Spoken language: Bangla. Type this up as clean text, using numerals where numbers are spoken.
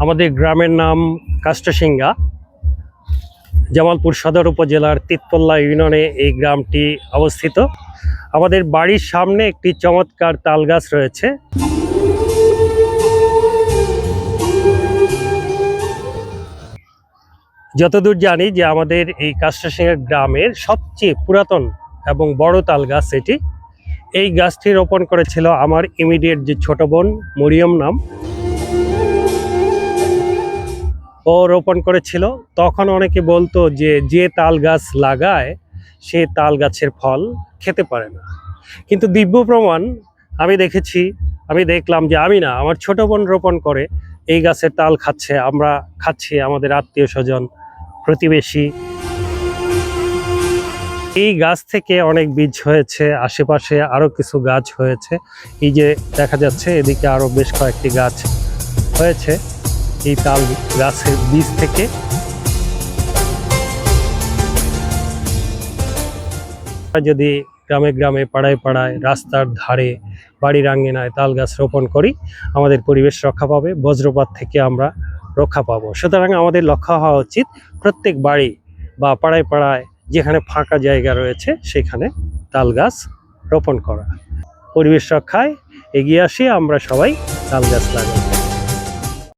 আমাদের গ্রামের নাম কাষ্টসিংহা। জামালপুর সদর উপজেলার তিতপল্লা ইউনিয়নে এই গ্রামটি অবস্থিত। আমাদের বাড়ির সামনে একটি চমৎকার তাল গাছ রয়েছে। যতদূর জানি যে আমাদের এই কাষ্টসিংহা গ্রামের সবচেয়ে পুরাতন এবং বড় তাল গাছ এটি। এই গাছটি রোপণ করেছিল আমার ইমিডিয়েট যে ছোট বোন মরিয়ম নাম, ও রোপণ করেছিল। তখন অনেকে বলতো যে তাল গাছ লাগায় সে তাল গাছের ফল খেতে পারে না, কিন্তু দিব্য প্রমাণ আমি দেখলাম যে আমি না, আমার ছোট বোন রোপণ করে এই গাছের তাল খাচ্ছে, আমরা খাচ্ছি, আমাদের আত্মীয় স্বজন প্রতিবেশী। এই গাছ থেকে অনেক বীজ হয়েছে, আশেপাশে আরো কিছু গাছ হয়েছে। এই যে দেখা যাচ্ছে এদিকে আরো বেশ কয়েকটি গাছ হয়েছে এই তাল গাছের বীজ থেকে। যদি গ্রামে গ্রামে পাড়ায় পাড়ায় রাস্তার ধারে বাড়ির আঙ্গিনায় তাল গাছ রোপণ করি, আমাদের পরিবেশ রক্ষা পাবে, বজ্রপাত থেকে আমরা রক্ষা পাবো। সুতরাং আমাদের লক্ষ্য হওয়া উচিত প্রত্যেক বাড়ি বা পাড়ায় পাড়ায় যেখানে ফাঁকা জায়গা রয়েছে সেখানে তাল গাছ রোপণ করা। পরিবেশ রক্ষায় এগিয়ে আসি আমরা সবাই, তাল গাছ লাগাই।